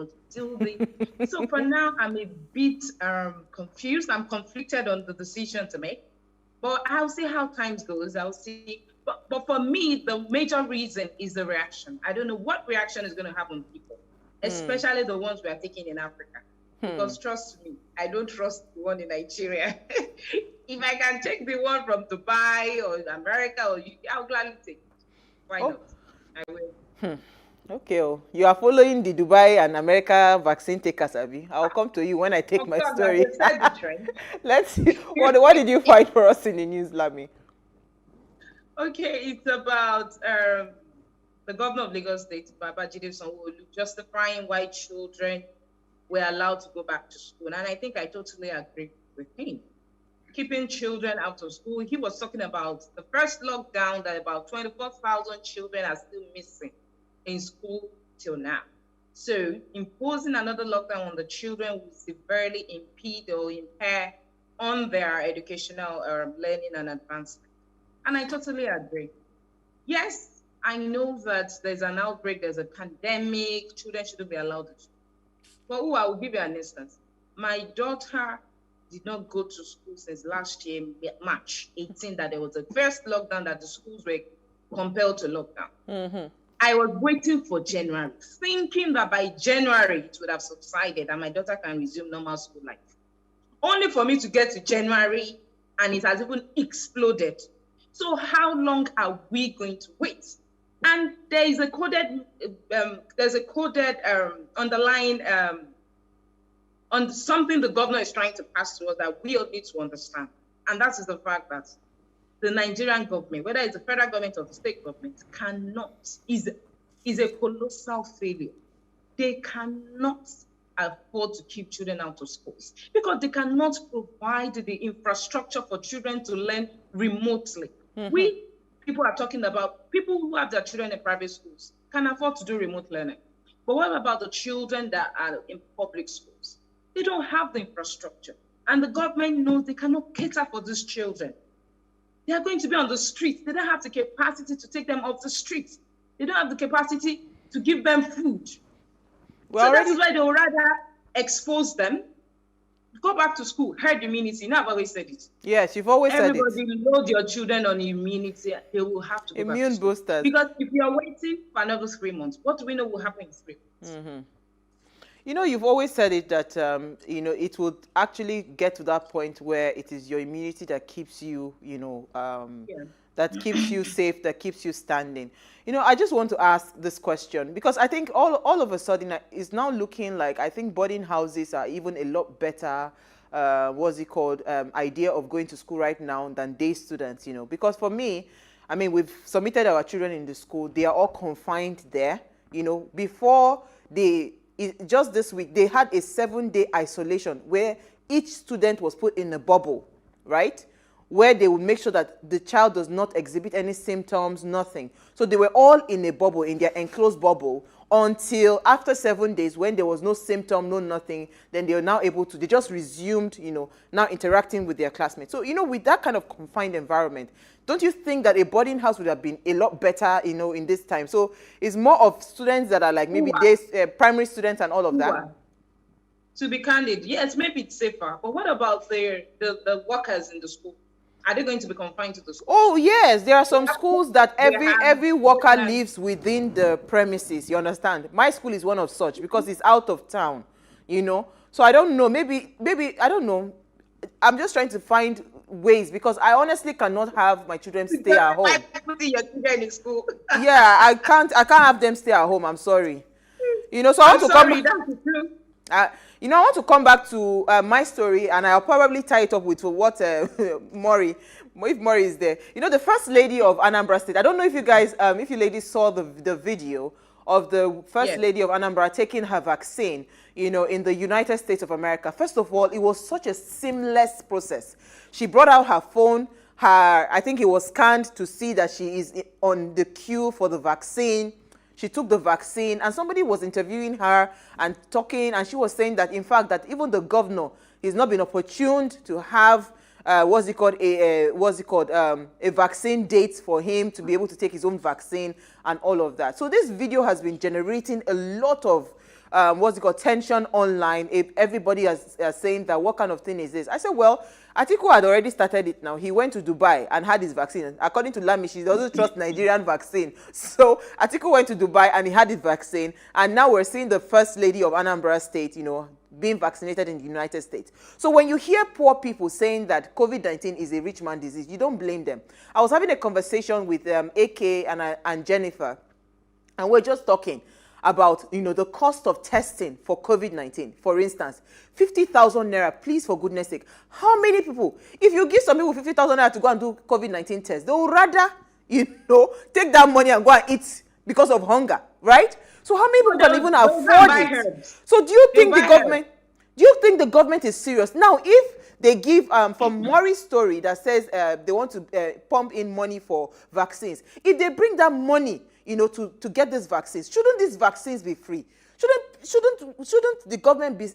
was still there. So for now, I'm a bit confused. I'm conflicted on the decision to make. But I'll see how times goes. I'll see. But for me, the major reason is the reaction. I don't know what reaction is going to happen on people, especially the ones we are taking in Africa. Because trust me, I don't trust the one in Nigeria. If I can take the one from Dubai or America or UK, I'll gladly take it. Why not? I will. Okay, you are following the Dubai and America vaccine takers, Abi. I'll come to you when I take my story. Let's see. What did you find for us in the news, Lami? Okay, it's about the governor of Lagos State, Babajide Sanwo-Olu, justifying why children were allowed to go back to school. And I think I totally agree with him. Keeping children out of school. He was talking about the first lockdown that about 24,000 children are still missing in school till now. So imposing another lockdown on the children will severely impede or impair on their educational learning and advancement. And I totally agree. Yes, I know that there's an outbreak, there's a pandemic, children shouldn't be allowed to. But I will give you an instance. My daughter did not go to school since last year, March 18, that there was the first lockdown that the schools were compelled to lock down. I was waiting for January, thinking that by January it would have subsided and my daughter can resume normal school life. Only for me to get to January and it has even exploded. So how long are we going to wait? And there is a coded, underlying on something the governor is trying to pass to us that we all need to understand. And that is the fact that the Nigerian government, whether it's the federal government or the state government, is a colossal failure. They cannot afford to keep children out of schools because they cannot provide the infrastructure for children to learn remotely. We people are talking about people who have their children in private schools can afford to do remote learning. But what about the children that are in public schools? They don't have the infrastructure. And the government knows they cannot cater for these children. They are going to be on the streets. They don't have the capacity to take them off the streets. They don't have the capacity to give them food. Well, so that is why they will rather expose them, go back to school, herd immunity. Now I've always said it. Yes, you've always said it. Everybody load your children on immunity. They will have to go back to school. Boosters. Because if you are waiting for another 3 months, what do we know will happen in 3 months? You know, you've always said it that, you know, it would actually get to that point where it is your immunity that keeps you, you know, that keeps you safe, that keeps you standing. You know, I just want to ask this question because I think all of a sudden it's now looking like I think boarding houses are even a lot better, idea of going to school right now than day students, you know, because for me, I mean, we've submitted our children in the school. They are all confined there, you know, before just this week, they had a 7-day isolation where each student was put in a bubble, right? Where they would make sure that the child does not exhibit any symptoms, nothing. So they were all in a bubble, in their enclosed bubble, until after 7 days when there was no symptom, no nothing, then they were now able to, they just resumed, you know, now interacting with their classmates. So, you know, with that kind of confined environment, don't you think that a boarding house would have been a lot better, you know, in this time? So it's more of students that are like maybe primary students and all of that. To be candid, yes, maybe it's safer. But what about the workers in the school? Are they going to be confined to the school? Oh, yes. There are some schools that every worker lives within the premises. You understand? My school is one of such because it's out of town, you know. So I don't know. Maybe, I don't know. I'm just trying to find ways because I honestly cannot have my children stay at home. Putting your children in school. Yeah, I can't have them stay at home. I'm sorry. You know, so I want to come. You know, I want to come back to my story, and I'll probably tie it up with what Maury, if Maury is there. You know, the first lady of Anambra State. I don't know if you guys, if you ladies saw the video of the first lady of Anambra taking her vaccine, you know, in the United States of America. First of all, it was such a seamless process. She brought out her phone. I think it was scanned to see that she is on the queue for the vaccine. She took the vaccine, and somebody was interviewing her and talking, and she was saying that, in fact, that even the governor has not been opportuned to have a vaccine date for him to be able to take his own vaccine and all of that. So this video has been generating a lot of what's it called, tension online. If everybody is saying that, what kind of thing is this? I said, well, Atiku had already started it now. He went to Dubai and had his vaccine. According to Lami, she doesn't trust Nigerian vaccine. So Atiku went to Dubai and he had his vaccine. And now we're seeing the first lady of Anambra State, being vaccinated in the United States. So when you hear poor people saying that COVID-19 is a rich man disease, you don't blame them. I was having a conversation with AK and Jennifer, and we're just talking about, the cost of testing for COVID-19. For instance, 50,000 naira, please, for goodness sake. How many people, if you give some people 50,000 naira to go and do COVID-19 tests, they will rather, take that money and go and eat because of hunger, right? So how many people can even afford it? So do you think the government is serious? Now, if they give, from Maury's story that says they want to pump in money for vaccines, if they bring that money, to get these vaccines, shouldn't these vaccines be free? Shouldn't the government be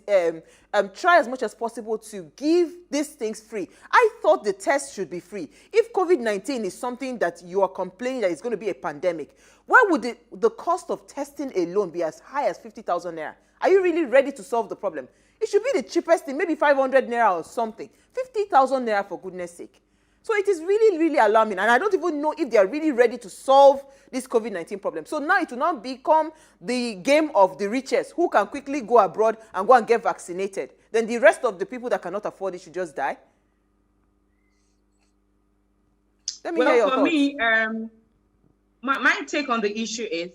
try as much as possible to give these things free? I thought the test should be free. If COVID-19 is something that you are complaining that it's going to be a pandemic, why would the cost of testing alone be as high as 50,000 naira? Are you really ready to solve the problem? It should be the cheapest thing, maybe 500 naira or something. 50,000 naira, for goodness sake. So it is really, really alarming. And I don't even know if they are really ready to solve this COVID-19 problem. So now it will now become the game of the richest, who can quickly go abroad and go and get vaccinated. Then the rest of the people that cannot afford it should just die. Let me hear your thoughts. Me, my take on the issue is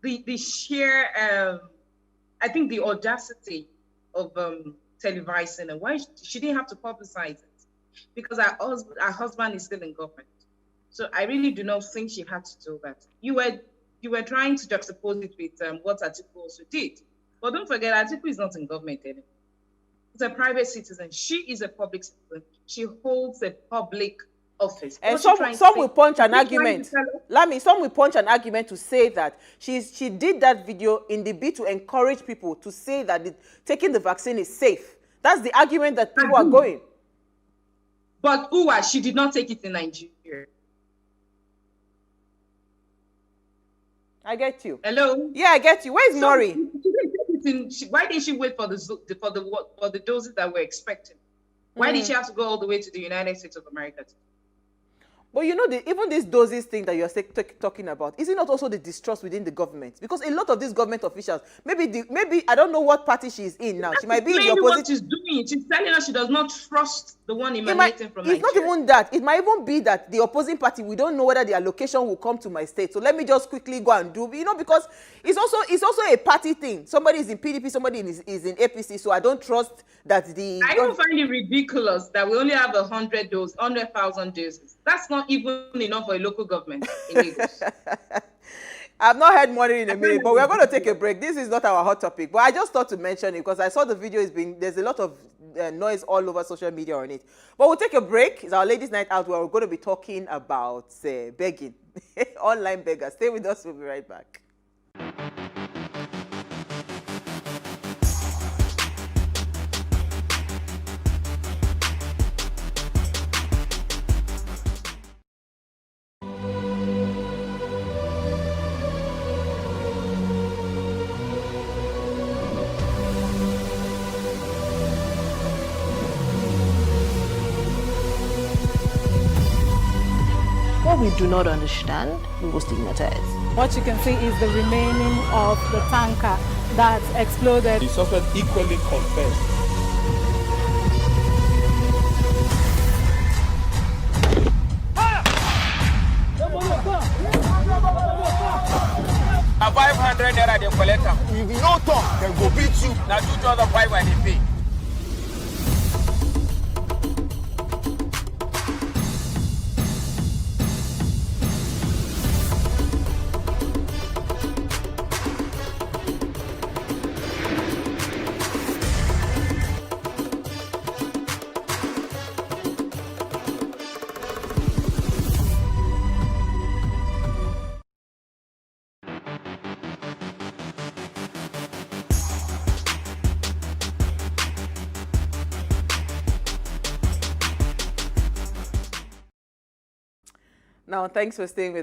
the sheer, I think the audacity of televising, and why she didn't have to publicize it. Because our husband is still in government. So I really do not think she had to do that. You were trying to juxtapose it with what Atiku also did. But don't forget, Atiku is not in government anymore. He's a private citizen. She is a public citizen. She holds a public office. And some will punch an argument. Some will punch an argument to say that she did that video in the bid to encourage people to say that taking the vaccine is safe. That's the argument that people are going. But she did not take it in Nigeria. I get you. Hello? Yeah, I get you. Where's Maury? Why didn't she wait for the doses that we're expecting? Why did she have to go all the way to the United States of America? But even this doses thing that you're talking about, is it not also the distrust within the government? Because a lot of these government officials, maybe I don't know what party she's in now. She might be in the opposition. What she's doing. She's telling us she does not trust the one emanating from Nigeria. It's not even that. It might even be that the opposing party, we don't know whether the allocation will come to my state. So let me just quickly go and do, because it's also a party thing. Somebody is in PDP, somebody is in APC. So I don't trust that the. I don't find it ridiculous that we only have 100,000 doses. That's not even enough for a local government in Lagos. I've not heard more in a minute, but we're going to take a break. This is not our hot topic, but I just thought to mention it because I saw the video there's a lot of noise all over social media on it. But we'll take a break. It's our ladies' night out where we're going to be talking about begging, online beggars. Stay with us. We'll be right back. What we do not understand, we will stigmatize. What you can see is the remaining of the tanker that exploded. The suspect equally confessed. A 500 naira they collect them. If you no talk, then go beat you. Now 2,500 when they pay. Now, thanks for staying with